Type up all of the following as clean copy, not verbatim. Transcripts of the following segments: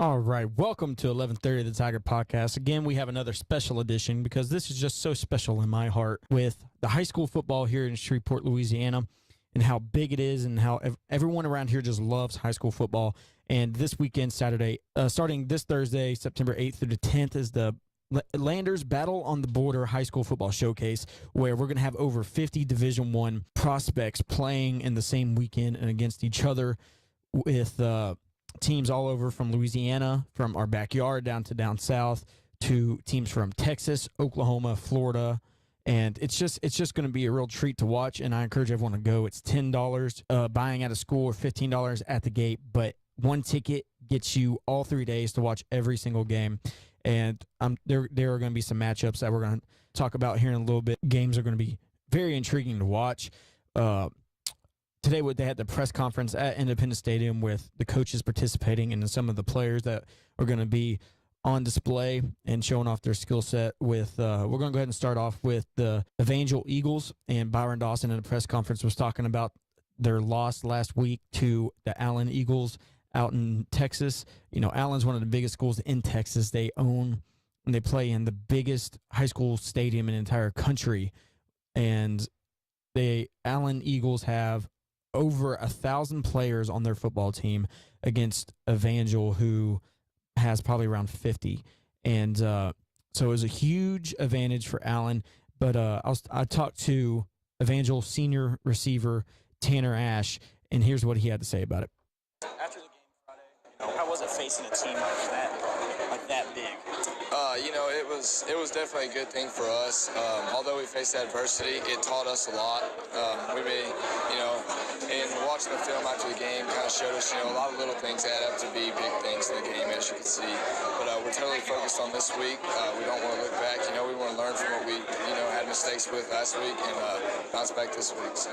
All right, welcome to 11:30 the Tiger Podcast. Again, we have another special edition because this is just so special in my heart with the high school football here in Shreveport, Louisiana, and how big it is and how everyone around here just loves high school football. And this weekend, Saturday, starting this Thursday, September 8th through the 10th, is the Landers Battle on the Border High School Football Showcase, where we're going to have over 50 Division I prospects playing in the same weekend and against each other with teams all over from Louisiana, from our backyard down to down south, to teams from Texas, Oklahoma, Florida. And it's just going to be a real treat to watch, and I encourage everyone to go. It's $10 buying at a school or $15 at the gate, but one ticket gets you all 3 days to watch every single game. And there are going to be some matchups that we're going to talk about here in a little bit. Games are going to be very intriguing to watch. Today, they had the press conference at Independence Stadium with the coaches participating and some of the players that are going to be on display and showing off their skill set. With we're going to go ahead and start off with the Evangel Eagles, and Byron Dawson in the press conference was talking about their loss last week to the Allen Eagles out in Texas. You know, Allen's one of the biggest schools in Texas. They own and they play in the biggest high school stadium in the entire country, and the Allen Eagles have over 1,000 players on their football team against Evangel, who has probably around 50. And so it was a huge advantage for Allen. But I talked to Evangel senior receiver Tanner Ash, and here's what he had to say about it. After the game Friday, how was it facing a team like that big? It was definitely a good thing for us. Although we faced adversity, it taught us a lot. And watching the film after the game kind of showed us, a lot of little things add up to be big things in the game, as you can see. But we're totally focused on this week. We don't want to look back. We want to learn from what we, had mistakes with last week and bounce back this week. So.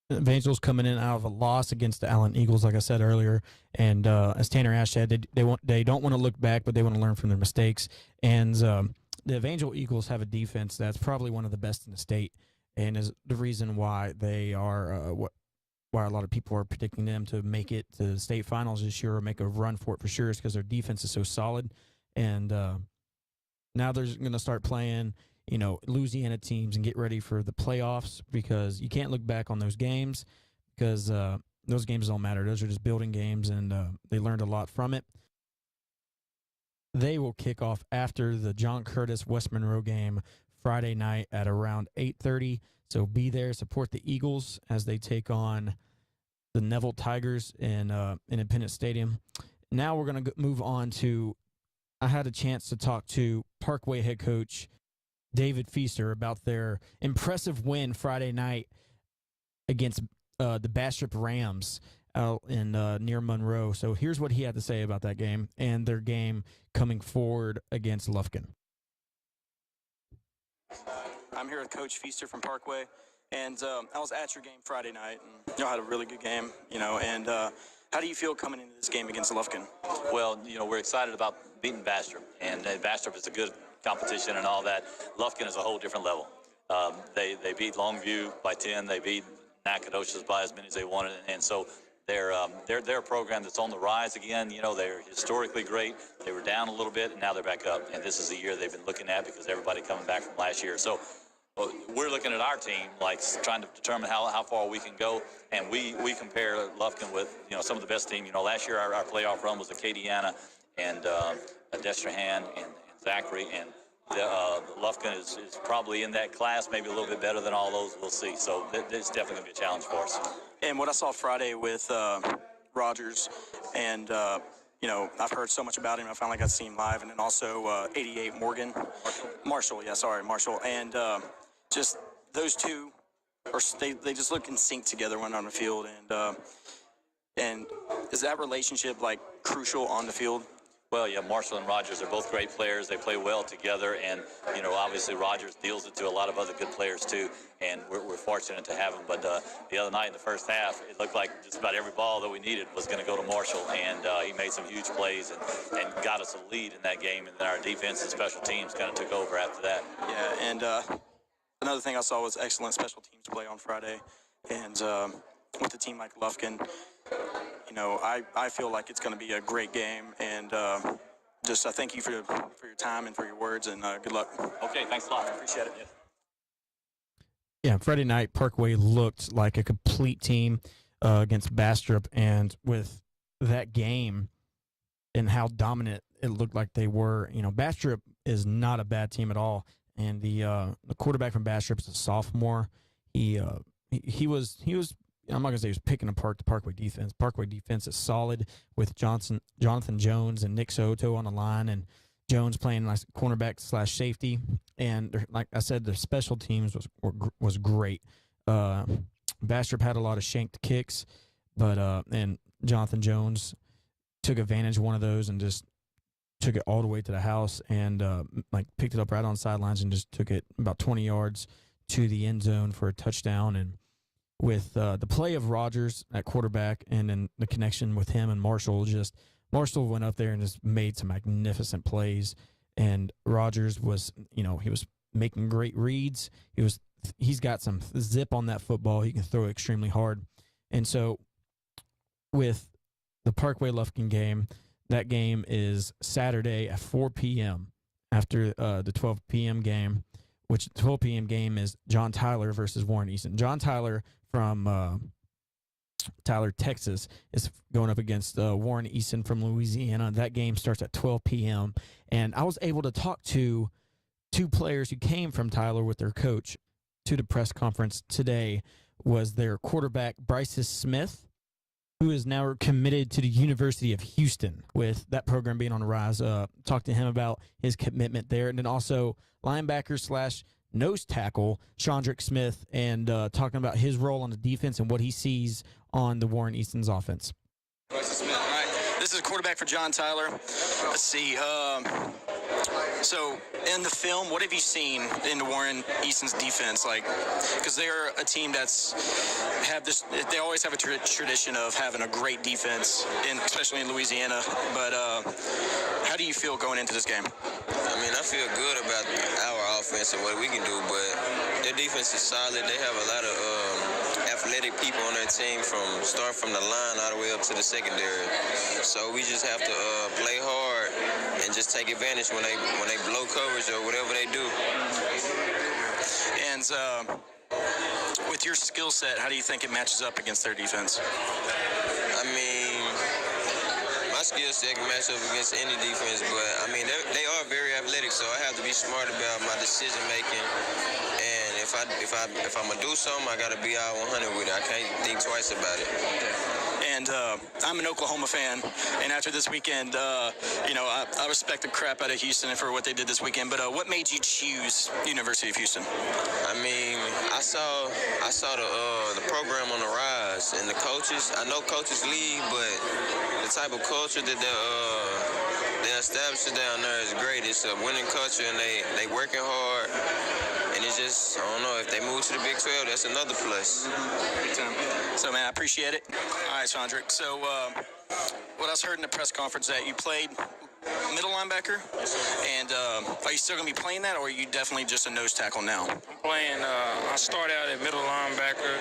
Evangel's coming in out of a loss against the Allen Eagles, like I said earlier, and as Tanner Ash said, they don't want to look back, but they want to learn from their mistakes. And the Evangel Eagles have a defense that's probably one of the best in the state, and is the reason why they are why a lot of people are predicting them to make it to the state finals this year or make a run for it for sure, is because their defense is so solid. And now they're going to start playing Louisiana teams and get ready for the playoffs, because you can't look back on those games, because those games don't matter. Those are just building games, and they learned a lot from it. They will kick off after the John Curtis West Monroe game Friday night at around 8:30. So be there, support the Eagles as they take on the Neville Tigers in Independence Stadium. Now we're going to move on to, I had a chance to talk to Parkway head coach David Feaster about their impressive win Friday night against the Bastrop Rams out in near Monroe. So here's what he had to say about that game and their game coming forward against Lufkin. I'm here with Coach Feaster from Parkway, and I was at your game Friday night, and y'all had a really good game, and how do you feel coming into this game against Lufkin? Well, we're excited about beating Bastrop, and Bastrop is a good competition and all that. Lufkin is a whole different level. They beat Longview by 10. They beat Nacogdoches by as many as they wanted, and so they're a program that's on the rise again. They're historically great. They were down a little bit, and now they're back up. And this is the year they've been looking at, because everybody coming back from last year. So we're looking at our team, like trying to determine how far we can go. And we compare Lufkin with some of the best team. Last year our playoff run was Acadiana and Destrehan and Zachary, and Lufkin is probably in that class, maybe a little bit better than all those. We'll see. So it's definitely going to be a challenge for us. And what I saw Friday with Rogers, and I've heard so much about him. I finally got to see him live, and then also 88 Morgan, Marshall. And just those two, they just look in sync together when on the field. And is that relationship crucial on the field? Well, yeah, Marshall and Rogers are both great players. They play well together, and obviously Rogers deals it to a lot of other good players too, and we're fortunate to have him. But the other night in the first half, it looked like just about every ball that we needed was going to go to Marshall, and he made some huge plays and got us a lead in that game, and then our defense and special teams kind of took over after that. Yeah, and another thing I saw was excellent special teams play on Friday, and with a team like Lufkin, I feel like it's going to be a great game, and I thank you for your time and for your words, and good luck. Okay, thanks a lot. Appreciate it. Yeah, Friday night, Parkway looked like a complete team against Bastrop, and with that game and how dominant it looked like they were, Bastrop is not a bad team at all, and the quarterback from Bastrop is a sophomore. He was I'm not gonna say he was picking apart the Parkway defense. Parkway defense is solid with Jonathan Jones and Nick Soto on the line, and Jones playing like cornerback / safety. And like I said, the special teams was great. Bastrop had a lot of shanked kicks, but and Jonathan Jones took advantage of one of those and just took it all the way to the house and picked it up right on the sidelines and just took it about 20 yards to the end zone for a touchdown. And with the play of Rogers at quarterback and then the connection with him and Marshall went up there and just made some magnificent plays. And Rogers was, he was making great reads. He's got some zip on that football. He can throw extremely hard. And so with the Parkway Lufkin game, that game is Saturday at 4 p.m. after the 12 p.m. game, which the 12 p.m. game is John Tyler versus Warren Easton. John Tyler from Tyler, Texas, is going up against Warren Easton from Louisiana. That game starts at 12 p.m. And I was able to talk to two players who came from Tyler with their coach to the press conference today. Was their quarterback, Bryce Smith, who is now committed to the University of Houston, with that program being on the rise. Talked to him about his commitment there. And then also linebacker / nose tackle, Chandrick Smith, and talking about his role on the defense and what he sees on the Warren Easton's offense. All right, this is a quarterback for John Tyler. Let's see. So in the film, what have you seen in the Warren Easton's defense? Because they're a team they always have a tradition of having a great defense, especially in Louisiana. But how do you feel going into this game? I feel good about our offense and what we can do, but their defense is solid. They have a lot of athletic people on their team start from the line all the way up to the secondary. So we just have to play hard and just take advantage when they blow coverage or whatever they do. And with your skill set, how do you think it matches up against their defense? My skill set can match up against any defense, but they are very athletic, so I have to be smart about my decision making. And if I'm gonna do something, I gotta be out 100 with it. I can't think twice about it. And I'm an Oklahoma fan, and after this weekend, I respect the crap out of Houston for what they did this weekend. But what made you choose University of Houston? I saw the program on the rise, and the coaches. I know coaches leave, but the type of culture that they established down there is great. It's a winning culture, and they working hard. And it's just, I don't know, if they move to the Big 12, that's another plus. Big time. So, man, I appreciate it. All right, Chandrick. So, what I heard in the press conference that you played middle linebacker, and are you still going to be playing that, or are you definitely just a nose tackle now? I'm playing, I started out at middle linebacker.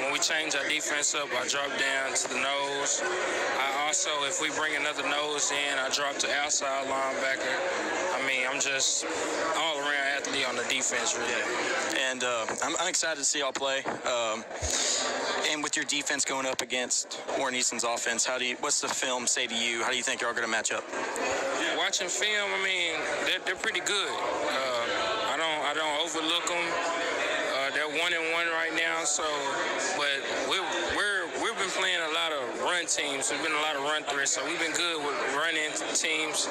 When we changed our defense up, I dropped down to the nose. I also, if we bring another nose in, I drop to outside linebacker. I'm just all around athlete on the defense, really. And I'm excited to see y'all play. And with your defense going up against Warren Easton's offense, what's the film say to you? How do you think y'all are going to match up? Watching film, they're pretty good. I don't overlook them. They're 1-1 right now. So, but we've been playing a lot of run teams. There's been a lot of run threats, so we've been good with running teams.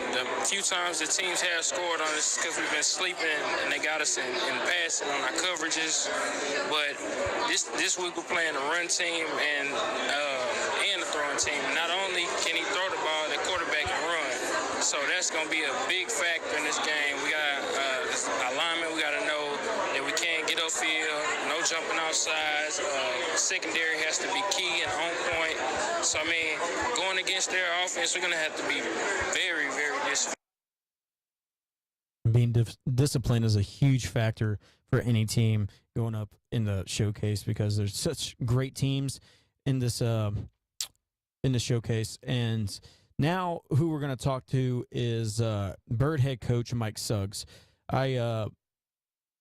The few times the teams have scored on us because we've been sleeping and they got us in passing on our coverages. But this week we're playing a run team and a throwing team. Not only can he throw the ball, the quarterback can run. So that's going to be a big factor in this game. We got alignment. We got to know that we can't get upfield, no jumping outside. Secondary has to be key and on point. So, going against their offense, we're going to have to be very, very disciplined. Being disciplined is a huge factor for any team going up in the showcase because there's such great teams in this showcase. And now who we're going to talk to is Byrd head coach Mike Suggs. I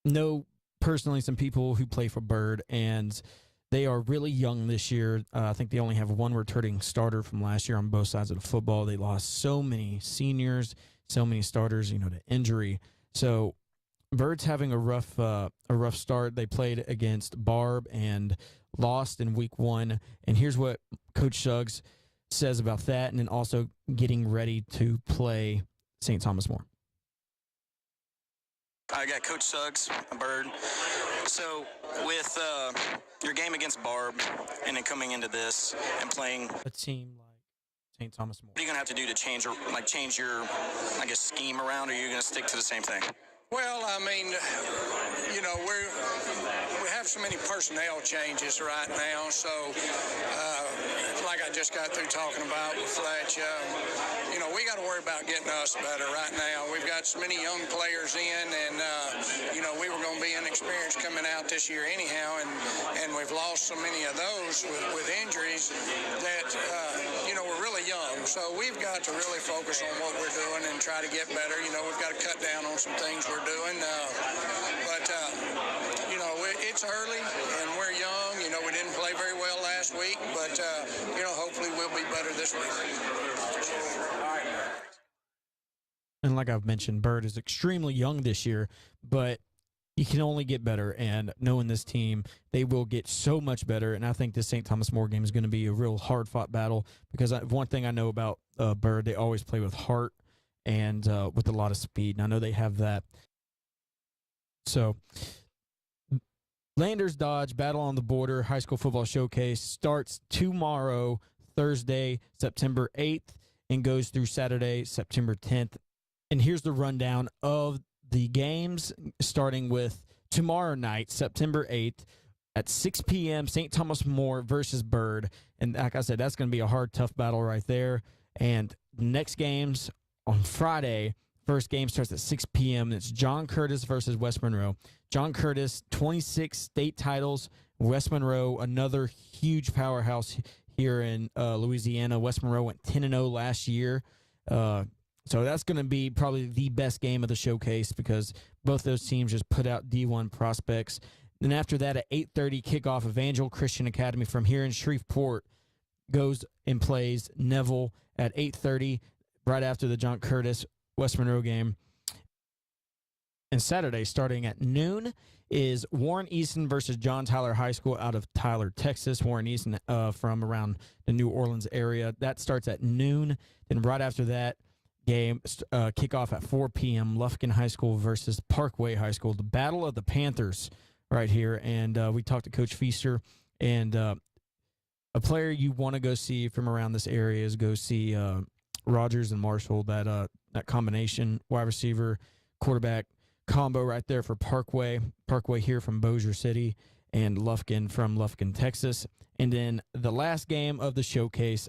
know personally some people who play for Byrd, and they are really young this year. I think they only have one returning starter from last year on both sides of the football. They lost so many seniors, so many starters, to injury. So Byrd's having a rough start. They played against Barb and lost in week 1. And here's what Coach Suggs says about that, and then also getting ready to play St. Thomas More. I got Coach Suggs, Byrd. So with your game against Barb and then coming into this and playing A team like St. Thomas More. what are you going to have to do to change your, I guess, scheme around, or are you going to stick to the same thing? Well, I mean, we have so many personnel changes right now. So, like I just got through talking about with Fletch, we got to worry about getting us better right now. We've got so many young players in, and we were going to be inexperienced coming out this year anyhow, and we've lost so many of those with injuries that we're really young. So we've got to really focus on what we're doing and try to get better. We've got to cut down on some things we're doing, it's early and we're young. We didn't play very well last week, but hopefully we'll be better this week. And like I've mentioned, Byrd is extremely young this year, but you can only get better. And knowing this team, they will get so much better. And I think this St. Thomas More game is going to be a real hard-fought battle, because one thing I know about Byrd, they always play with heart and with a lot of speed. And I know they have that. So Landers Dodge Battle on the Border High School Football Showcase starts tomorrow, Thursday, September 8th, and goes through Saturday, September 10th. And here's the rundown of the games, starting with tomorrow night, September 8th, at 6 p.m., St. Thomas More versus Byrd. And like I said, that's going to be a hard, tough battle right there. And next games on Friday, first game starts at 6 p.m. It's John Curtis versus West Monroe. John Curtis, 26 state titles. West Monroe, another huge powerhouse here in Louisiana. West Monroe went 10-0 last year. So that's going to be probably the best game of the showcase, because both those teams just put out D1 prospects. Then after that, at 8:30 kickoff, Evangel Christian Academy from here in Shreveport goes and plays Neville at 8:30, right after the John Curtis West Monroe game. And Saturday, starting at noon, is Warren Easton versus John Tyler High School out of Tyler, Texas. Warren Easton from around the New Orleans area. That starts at noon. Then right after that game, kickoff at 4 p.m., Lufkin High School versus Parkway High School. The Battle of the Panthers right here. And we talked to Coach Feaster, and a player you want to go see from around this area is go see Rogers and Marshall, that combination, wide receiver, quarterback combo right there for Parkway. Parkway here from Bossier City, and Lufkin from Lufkin, Texas. And then the last game of the showcase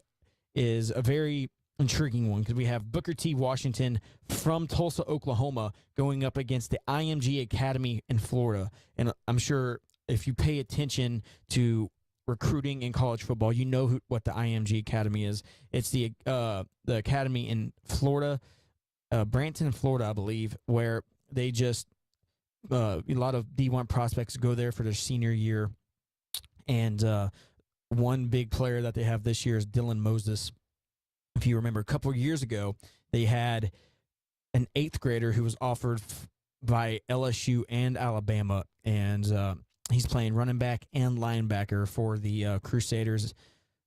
is a very intriguing one, because we have Booker T. Washington from Tulsa, Oklahoma, going up against the IMG Academy in Florida. And I'm sure if you pay attention to recruiting in college football, you know what the IMG Academy is. It's the academy in Florida, Branton, Florida, I believe, where they just a lot of D1 prospects go there for their senior year. And one big player that they have this year is Dylan Moses. If you remember, a couple of years ago, they had an 8th grader who was offered by LSU and Alabama, and he's playing running back and linebacker for the Crusaders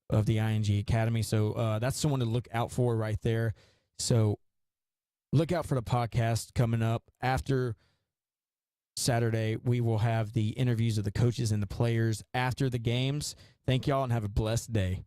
of the ING Academy. So that's someone to look out for right there. So look out for the podcast coming up. After Saturday, we will have the interviews of the coaches and the players after the games. Thank y'all and have a blessed day.